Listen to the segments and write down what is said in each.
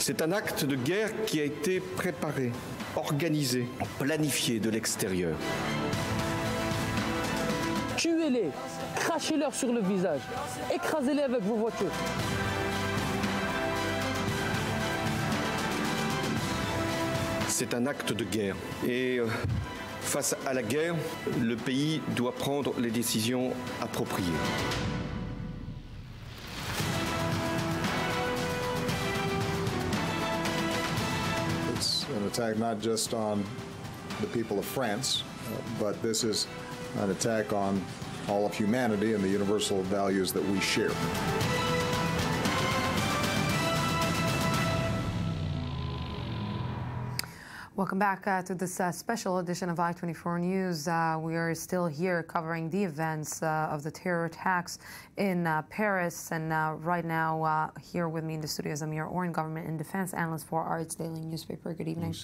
C'est un acte de guerre qui a été préparé, organisé, planifié de l'extérieur. Tuez-les, crachez-leur sur le visage, écrasez-les avec vos voitures. C'est un acte de guerre. Et face à la guerre, le pays doit prendre les décisions appropriées. It's an attack not just on the people of France, but this is an attack on all of humanity and the universal values that we share. Welcome back to this special edition of i24 News. We are still here covering the events of the terror attacks in Paris. And right now, here with me in the studio is Amir Oren, government and defense analyst for Arts Daily newspaper. Good evening.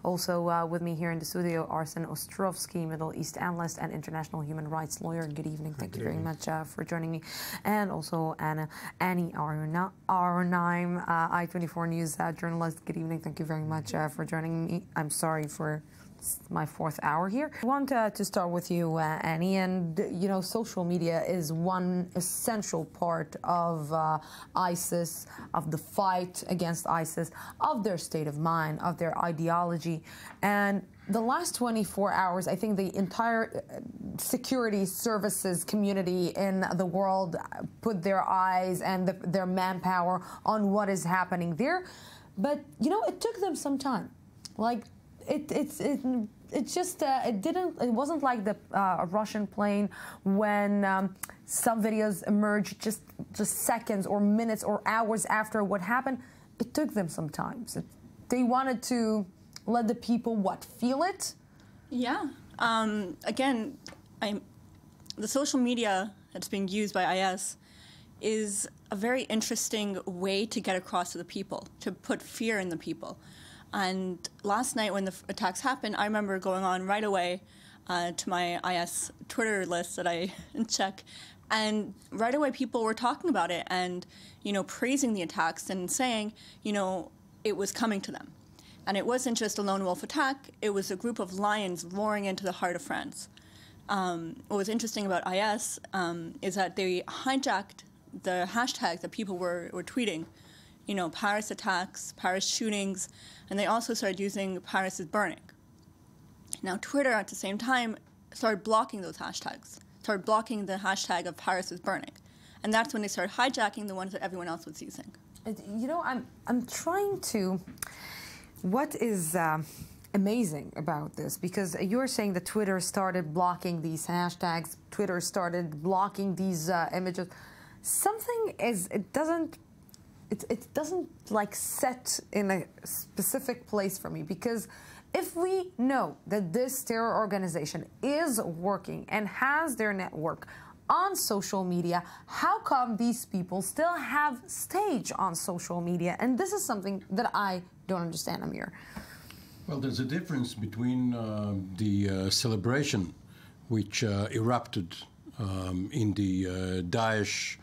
Also with me here in the studio, Arsen Ostrovsky, Middle East analyst and international human rights lawyer. Good evening. Thank you very much for joining me. And also Annie Arnaim, i24 News journalist. Good evening. Thank you very much for joining me. I'm sorry for my fourth hour here. I want to start with you, Annie, and you know, social media is one essential part of ISIS, of the fight against ISIS, of their state of mind, of their ideology. And the last 24 hours, I think the entire security services community in the world put their eyes and their manpower on what is happening there. But, you know, it took them some time. Like, it wasn't like the Russian plane when some videos emerged just seconds or minutes or hours after what happened. It took them some time. So they wanted to let the people, feel it? Yeah. Again, the social media that's being used by IS is a very interesting way to get across to the people, to put fear in the people. And last night when the attacks happened, I remember going on right away to my IS Twitter list that I check, and right away people were talking about it and, you know, praising the attacks and saying, you know, it was coming to them. And it wasn't just a lone wolf attack, it was a group of lions roaring into the heart of France. What was interesting about IS is that they hijacked the hashtag that people were tweeting. You know, Paris attacks, Paris shootings, and they also started using Paris is burning. Now, Twitter, at the same time, started blocking those hashtags, started blocking the hashtag of Paris is burning. And that's when they started hijacking the ones that everyone else was using. You know, I'm trying to... What is amazing about this, because you're saying that Twitter started blocking these hashtags, Twitter started blocking these images. Something is, it doesn't like set in a specific place for me, because if we know that this terror organization is working and has their network on social media, how come these people still have stage on social media? And this is something that I don't understand, Amir. Well, there's a difference between the celebration which erupted in the Daesh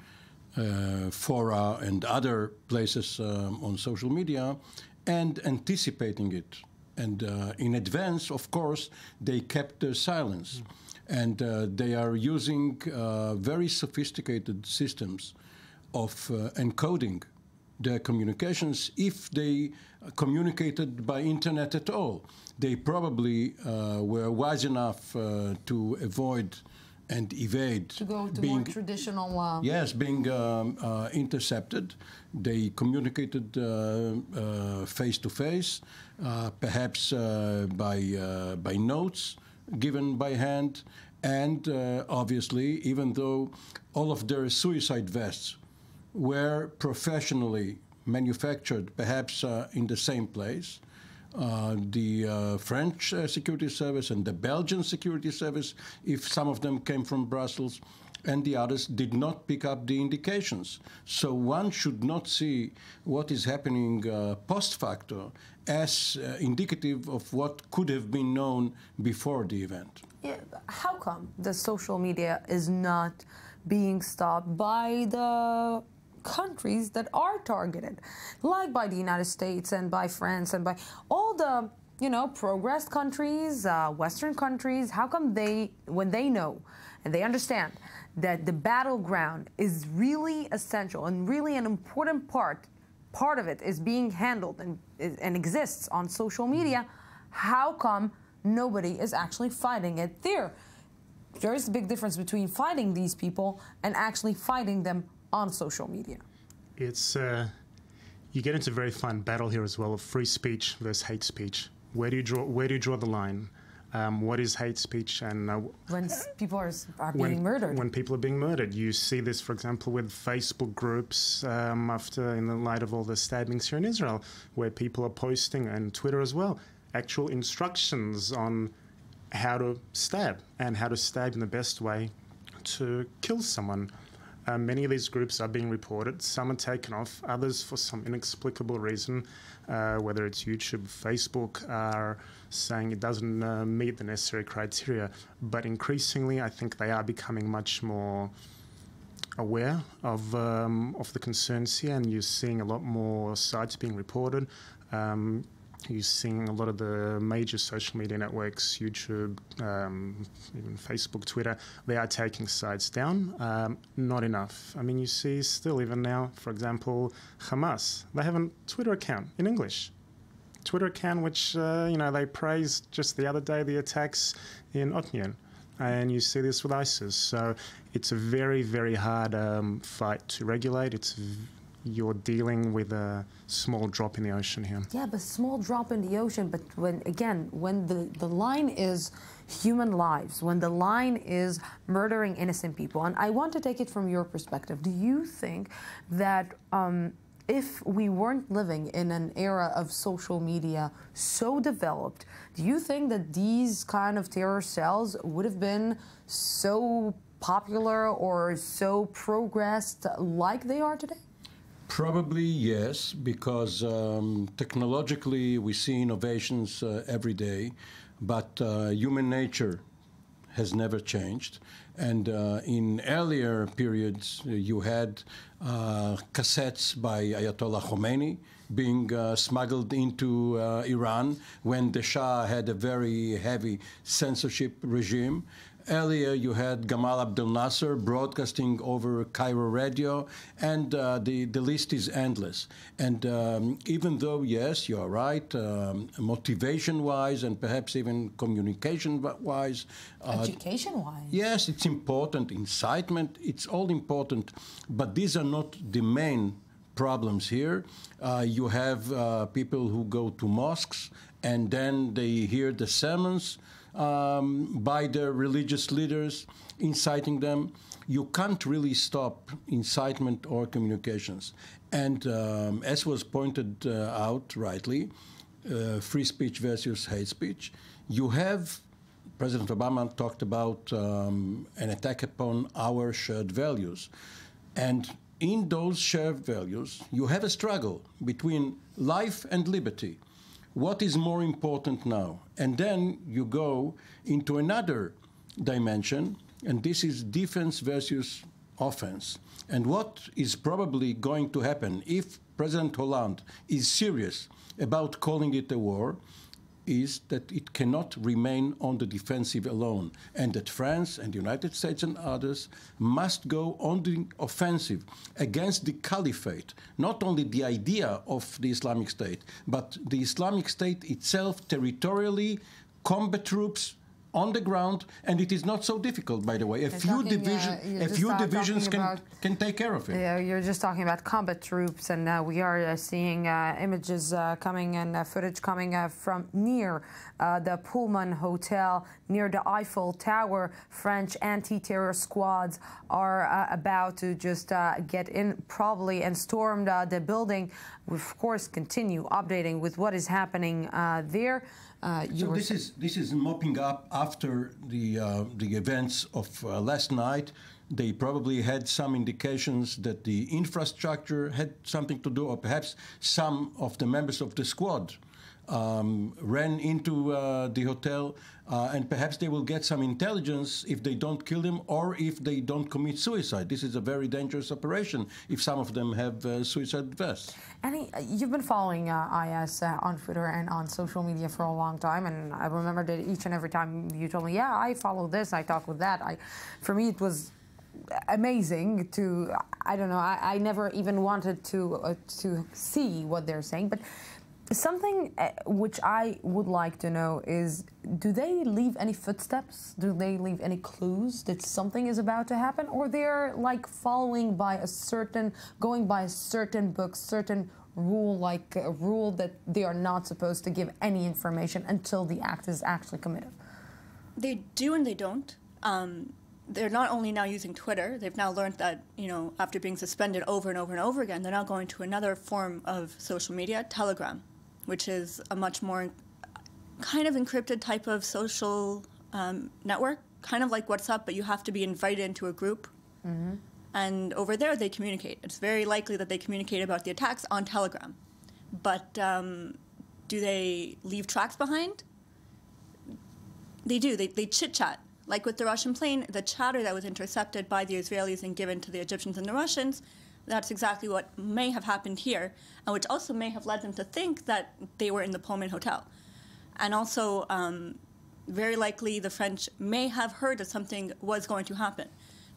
fora and other places on social media, and anticipating it. And in advance, of course, they kept their silence. And they are using very sophisticated systems of encoding their communications. If they communicated by internet at all, they probably were wise enough to avoid and evade. To go to more traditional... Yes, being intercepted. They communicated face-to-face, perhaps by notes given by hand, and obviously, even though all of their suicide vests were professionally manufactured, perhaps in the same place, the French security service and the Belgian security service, if some of them came from Brussels, and the others did not pick up the indications. So one should not see what is happening post facto as indicative of what could have been known before the event. Yeah, how come the social media is not being stopped by the countries that are targeted, like by the United States and by France and by all the, you know, progressed countries, Western countries? How come they, when they know and they understand that the battleground is really essential and really an important part of it is being handled and exists on social media, how come nobody is actually fighting it there? There is a big difference between fighting these people and actually fighting them on social media. It's you get into a very fine battle here as well of free speech versus hate speech. Where do you draw the line? What is hate speech? And when people are being murdered. When people are being murdered. You see this, for example, with Facebook groups in the light of all the stabbings here in Israel, where people are posting, and Twitter as well, actual instructions on how to stab and how to stab in the best way to kill someone. Many of these groups are being reported. Some are taken off. Others, for some inexplicable reason, whether it's YouTube, Facebook, are saying it doesn't meet the necessary criteria. But increasingly, I think they are becoming much more aware of the concerns here, and you're seeing a lot more sites being reported. You're seeing a lot of the major social media networks, YouTube, even Facebook, Twitter, they are taking sites down. Not enough. I mean, you see still, even now, for example, Hamas, they have a Twitter account in English. Twitter account which, they praised just the other day the attacks in Otnian. And you see this with ISIS. So it's a very, very hard fight to regulate. You're dealing with a small drop in the ocean here. Yeah, but small drop in the ocean. But when the line is human lives, when the line is murdering innocent people, and I want to take it from your perspective, do you think that if we weren't living in an era of social media so developed, do you think that these kind of terror cells would have been so popular or so progressed like they are today? Probably yes, because technologically we see innovations every day, but human nature has never changed. And in earlier periods, you had cassettes by Ayatollah Khomeini being smuggled into Iran when the Shah had a very heavy censorship regime. Earlier, you had Gamal Abdel Nasser broadcasting over Cairo radio, and the list is endless. And even though, yes, you are right, motivation-wise and perhaps even communication-wise. Education-wise. Yes, it's important. Incitement, it's all important. But these are not the main problems here. You have people who go to mosques, and then they hear the sermons by the religious leaders, inciting them. You can't really stop incitement or communications. And as was pointed out rightly, free speech versus hate speech, you have, President Obama talked about an attack upon our shared values. And in those shared values, you have a struggle between life and liberty. What is more important now? And then you go into another dimension, and this is defense versus offense. And what is probably going to happen if President Hollande is serious about calling it a war is that it cannot remain on the defensive alone, and that France and the United States and others must go on the offensive against the caliphate, not only the idea of the Islamic State, but the Islamic State itself territorially, combat troops on the ground, and it is not so difficult, by the way. A few divisions can take care of it. Yeah, you're just talking about combat troops, and we are seeing images coming and footage coming from near the Pullman Hotel, near the Eiffel Tower. French anti-terror squads are about to just get in probably and storm the building. We, of course, continue updating with what is happening there. So this is mopping up after the events of last night. They probably had some indications that the infrastructure had something to do, or perhaps some of the members of the squad ran into the hotel, and perhaps they will get some intelligence if they don't kill them or if they don't commit suicide. This is a very dangerous operation if some of them have suicide vests. Annie, you've been following IS on Twitter and on social media for a long time, and I remember that each and every time you told me, yeah, I follow this, I talk with that. For me, it was amazing to, I don't know, I never even wanted to see what they're saying, but something which I would like to know is, do they leave any footsteps? Do they leave any clues that something is about to happen? Or they're like following by a certain, going by a certain book, certain rule, like a rule that they are not supposed to give any information until the act is actually committed? They do and they don't. They're not only now using Twitter, they've now learned that, you know, after being suspended over and over and over again, they're now going to another form of social media, Telegram, which is a much more kind of encrypted type of social network, kind of like WhatsApp, but you have to be invited into a group. Mm-hmm. And over there, they communicate. It's very likely that they communicate about the attacks on Telegram. But do they leave tracks behind? They do. They chit-chat. Like with the Russian plane, the chatter that was intercepted by the Israelis and given to the Egyptians and the Russians, that's exactly what may have happened here, and which also may have led them to think that they were in the Pullman Hotel. And also, very likely, the French may have heard that something was going to happen.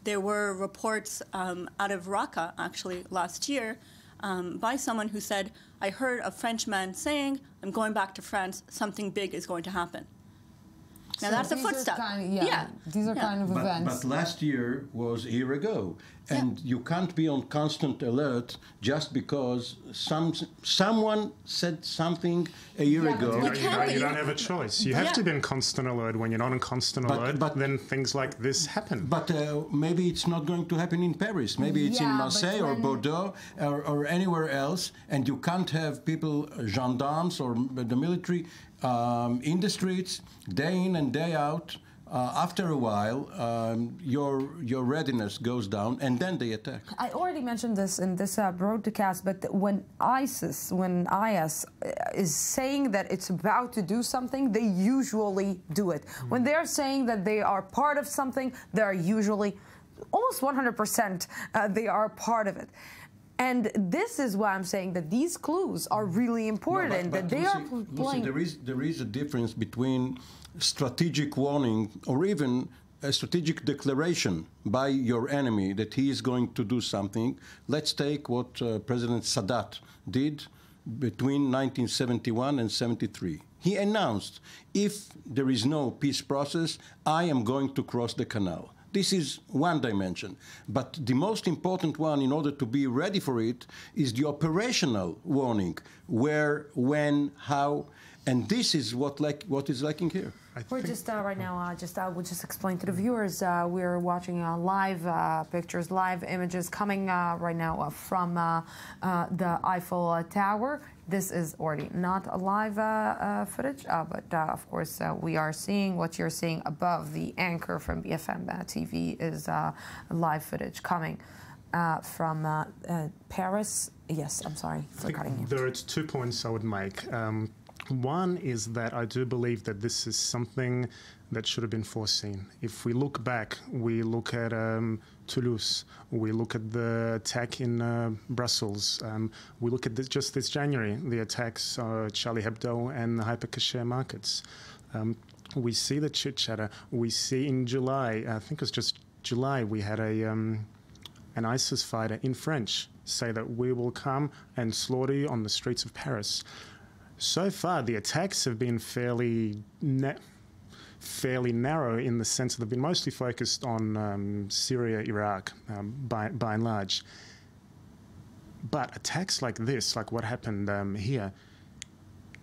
There were reports out of Raqqa, actually, last year, by someone who said, I heard a Frenchman saying, I'm going back to France, something big is going to happen. Now, so that's a footstep. These are kind of events. But last year was a year ago. And you can't be on constant alert just because someone said something a year ago. You don't have a choice. You have to be in constant alert. When you're not in constant alert, then things like this happen. But maybe it's not going to happen in Paris. Maybe it's in Marseille or Bordeaux or anywhere else. And you can't have people, gendarmes or the military, in the streets, day in and day out. After a while, your readiness goes down, and then they attack. I already mentioned this in this broadcast, but when IS is saying that it's about to do something, they usually do it. When they're saying that they are part of something, they are usually almost 100% they are part of it. And this is why I'm saying that these clues are really important. Lucy, there is a difference between strategic warning or even a strategic declaration by your enemy that he is going to do something. Let's take what President Sadat did between 1971 and 73. He announced, if there is no peace process, I am going to cross the canal. This is one dimension. But the most important one, in order to be ready for it, is the operational warning. Where, when, how. And this is what is lacking here. We're just right now. We'll just explain to the viewers. We're watching live pictures, live images coming right now from the Eiffel Tower. This is already not a live footage, but of course we are seeing what you're seeing above the anchor from BFM TV is live footage coming from Paris. Yes, I'm sorry for cutting you. There are 2 points I would make. One is that I do believe that this is something that should have been foreseen. If we look back, we look at Toulouse, we look at the attack in Brussels, we look at just this January, the attacks Charlie Hebdo and the hyper-cacher markets. We see the chit-chatter. We see in July, I think it was just July, we had an ISIS fighter in French say that we will come and slaughter you on the streets of Paris. So far, the attacks have been fairly narrow in the sense that they've been mostly focused on Syria, Iraq, by and large. But attacks like this, like what happened here,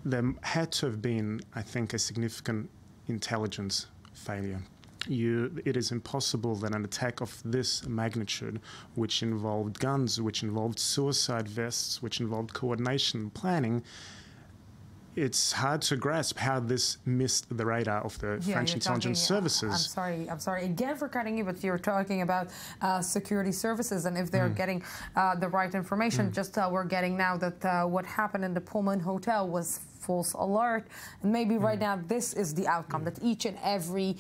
there had to have been, I think, a significant intelligence failure. It is impossible that an attack of this magnitude, which involved guns, which involved suicide vests, which involved coordination, planning, it's hard to grasp how this missed the radar of the French intelligence services. I'm sorry again for cutting you, but you're talking about security services and if they're getting the right information. Just we're getting now that what happened in the Pullman Hotel was false alert. And maybe right now this is the outcome, that each and every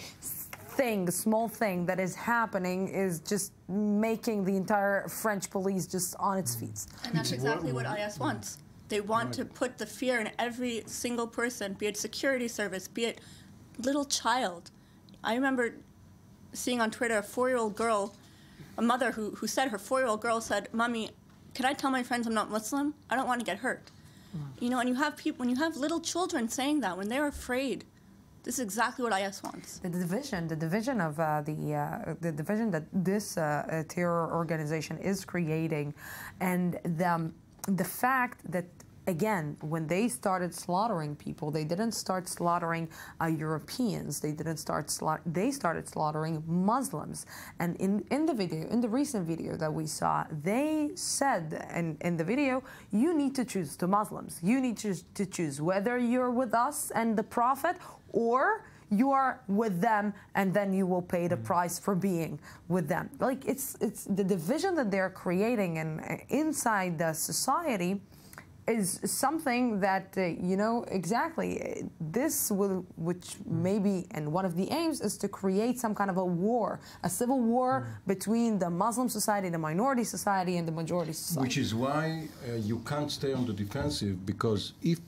thing, small thing that is happening is just making the entire French police just on its feet. And that's exactly what IS wants. They want to put the fear in every single person, be it security service, be it little child. I remember seeing on Twitter a 4-year-old girl, a mother who said her 4-year-old girl said, "Mommy, can I tell my friends I'm not Muslim? I don't want to get hurt." You know, and you have people, when you have little children saying that, when they're afraid, this is exactly what IS wants. The division that this terror organization is creating, and the fact that, again, when they started slaughtering people, they didn't start slaughtering Europeans. They started slaughtering Muslims. And in the video, in the recent video that we saw, they said in the video, you need to choose the Muslims. You need to choose whether you're with us and the Prophet, or you are with them, and then you will pay the price for being with them. Like, it's the division that they're creating inside the society is something that, you know, exactly, this will, which maybe, and one of the aims is to create some kind of a war, a civil war between the Muslim society, the minority society, and the majority society. Which is why you can't stay on the defensive, because if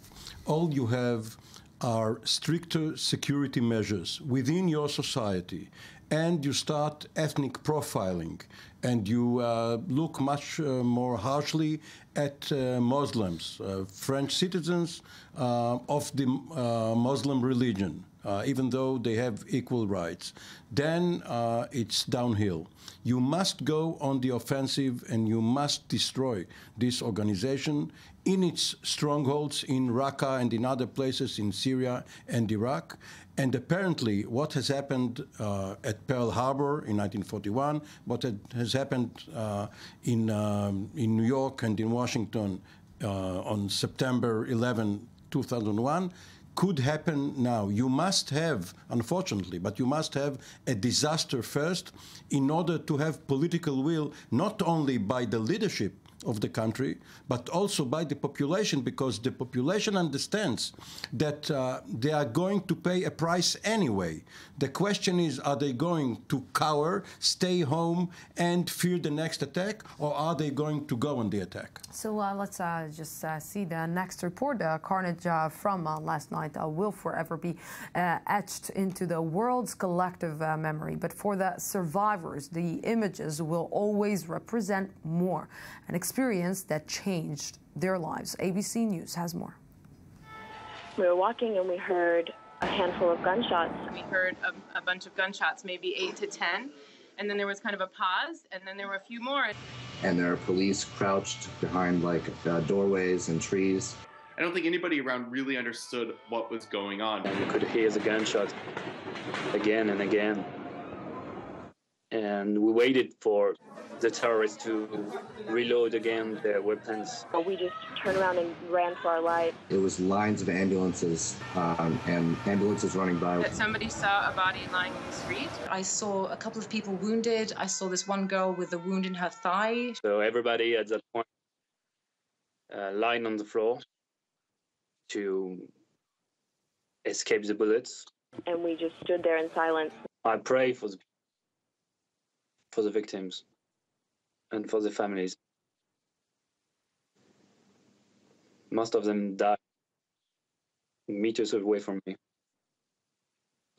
all you have are stricter security measures within your society, and you start ethnic profiling, and you look much more harshly at Muslims, French citizens of the Muslim religion, even though they have equal rights, then it's downhill. You must go on the offensive, and you must destroy this organization in its strongholds in Raqqa and in other places in Syria and Iraq. And apparently what has happened at Pearl Harbor in 1941, what has happened in New York and in Washington on September 11, 2001, could happen now. You must have, unfortunately, but you must have a disaster first in order to have political will, not only by the leadership of the country, but also by the population, because the population understands that they are going to pay a price anyway. The question is, are they going to cower, stay home, and fear the next attack, or are they going to go on the attack? So let's just see the next report. Carnage from last night will forever be etched into the world's collective memory. But for the survivors, the images will always represent more. An experience that changed their lives. ABC News has more. We were walking and we heard a handful of gunshots. We heard a bunch of gunshots, maybe 8 to 10, and then there was kind of a pause, and then there were a few more. And there are police crouched behind doorways and trees. I don't think anybody around really understood what was going on. And you could hear the gunshots again and again. And we waited for the terrorists to reload again their weapons. We just turned around and ran for our lives. It was lines of ambulances and ambulances running by. That somebody saw a body lying in the street. I saw a couple of people wounded. I saw this one girl with a wound in her thigh. So everybody at that point lying on the floor to escape the bullets. And we just stood there in silence. I pray for the victims and for the families. Most of them died meters away from me.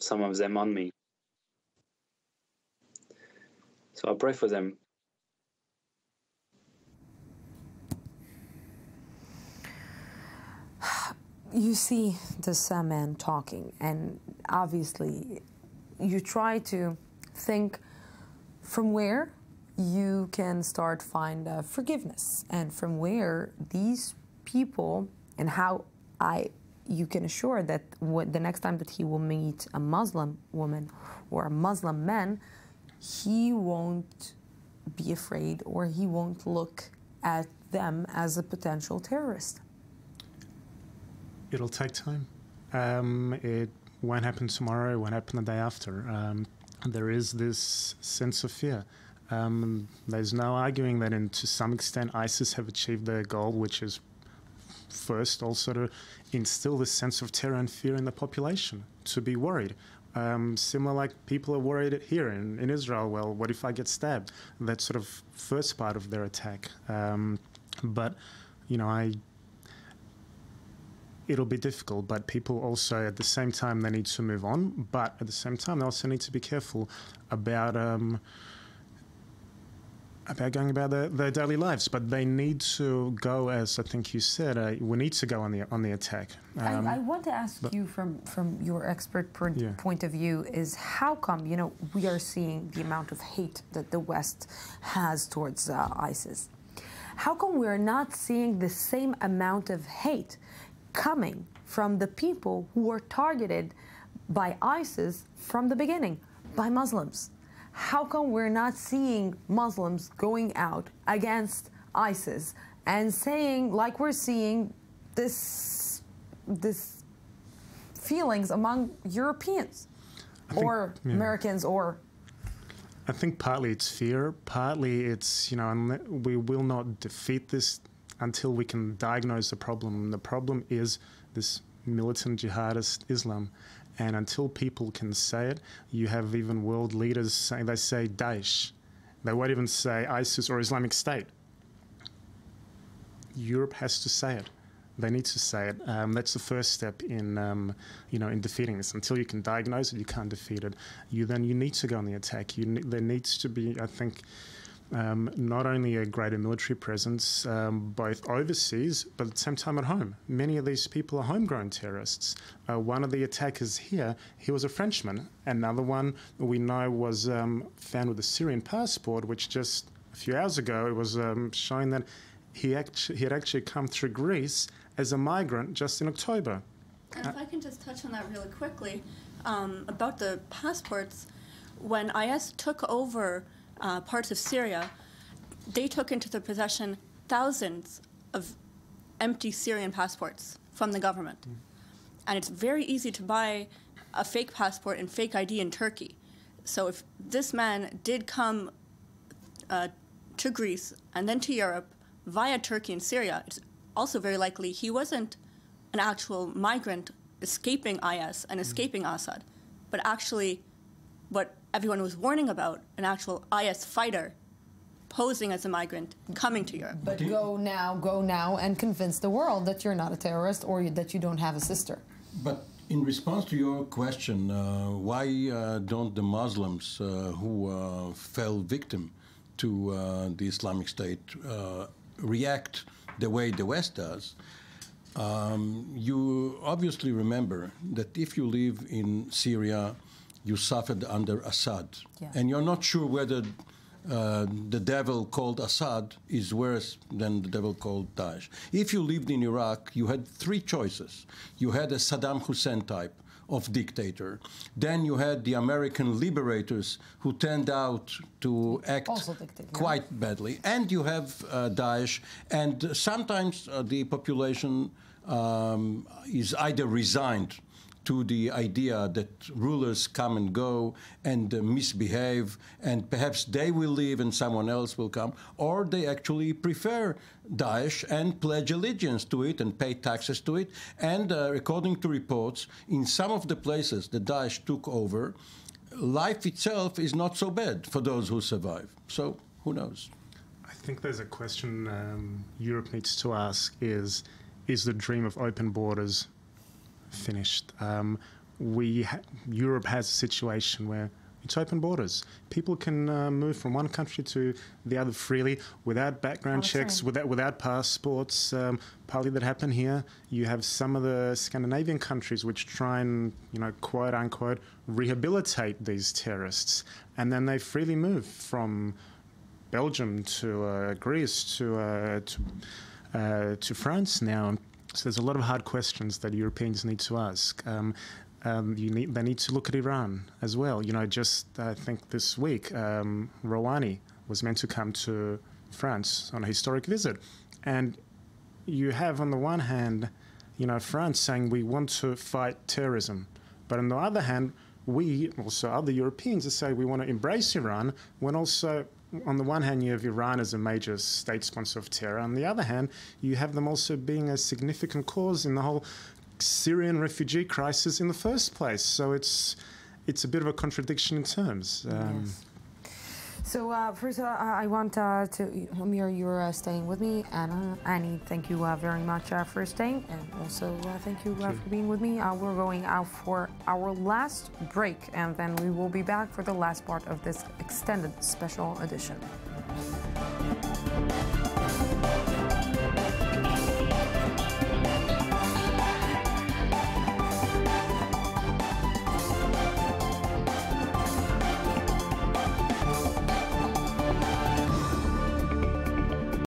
Some of them on me. So I pray for them. You see this man talking, and obviously you try to think from where you can start find forgiveness, and from where these people, and how you can assure that the next time that he will meet a Muslim woman or a Muslim man, he won't be afraid, or he won't look at them as a potential terrorist. It'll take time. It won't happen tomorrow, it won't happen the day after. There is this sense of fear. There's no arguing that to some extent ISIS have achieved their goal, which is first also to instill this sense of terror and fear in the population, to be worried. Similar like people are worried here in Israel, well, what if I get stabbed? That sort of first part of their attack. But, you know, it'll be difficult, but people also, at the same time, they need to move on, but at the same time, they also need to be careful about going about their daily lives. But they need to go, as I think you said, we need to go on the attack. I want to ask you from your expert point of view is how come, you know, we are seeing the amount of hate that the West has towards ISIS? How come we're not seeing the same amount of hate coming from the people who were targeted by ISIS from the beginning, by Muslims? How come we're not seeing Muslims going out against ISIS and saying, like we're seeing this feelings among Europeans or Americans or... I think partly it's fear, partly it's, you know, we will not defeat this until we can diagnose the problem. The problem is this militant jihadist Islam. And until people can say it, you have even world leaders saying, they say Daesh. They won't even say ISIS or Islamic State. Europe has to say it. They need to say it. That's the first step in, you know, in defeating this. Until you can diagnose it, you can't defeat it. You need to go on the attack. There needs to be, I think, not only a greater military presence, both overseas, but at the same time at home. Many of these people are homegrown terrorists. One of the attackers here, he was a Frenchman. Another one we know was found with a Syrian passport, which just a few hours ago it was showing that he had actually come through Greece as a migrant just in October. And if I can just touch on that really quickly, about the passports, when IS took over parts of Syria, they took into their possession thousands of empty Syrian passports from the government. And it's very easy to buy a fake passport and fake ID in Turkey. So if this man did come to Greece and then to Europe via Turkey and Syria, it's also very likely he wasn't an actual migrant escaping IS and escaping Assad, but actually what everyone was warning about, an actual IS fighter posing as a migrant coming to Europe. But go now and convince the world that you're not a terrorist or that you don't have a sister. But in response to your question, why don't the Muslims who fell victim to the Islamic State react the way the West does? You obviously remember that if you live in Syria, you suffered under Assad. Yeah. And you're not sure whether the devil called Assad is worse than the devil called Daesh. If you lived in Iraq, you had three choices. You had a Saddam Hussein type of dictator. Then you had the American liberators who turned out to act quite badly. And you have Daesh. And sometimes the population is either resigned to the idea that rulers come and go and misbehave, and perhaps they will leave and someone else will come, or they actually prefer Daesh and pledge allegiance to it and pay taxes to it. And according to reports, in some of the places that Daesh took over, life itself is not so bad for those who survive. So who knows? I think there's a question Europe needs to ask is the dream of open borders finished? Europe has a situation where it's open borders. People can move from one country to the other freely without background checks, without passports. Partly that happen here. You have some of the Scandinavian countries which try and, you know, quote unquote, rehabilitate these terrorists, and then they freely move from Belgium to Greece to France now. So there's a lot of hard questions that Europeans need to ask. They need to look at Iran as well. You know, just I think this week, Rouhani was meant to come to France on a historic visit. And you have, on the one hand, you know, France saying we want to fight terrorism. But on the other hand, we, also other Europeans, are saying we want to embrace Iran when also on the one hand, you have Iran as a major state sponsor of terror. On the other hand, you have them also being a significant cause in the whole Syrian refugee crisis in the first place. So it's a bit of a contradiction in terms. Yes. So first, I want to, Amir, you're staying with me, and Annie, thank you very much for staying, and also thank you for being with me. We're going out for our last break, and then we will be back for the last part of this extended special edition.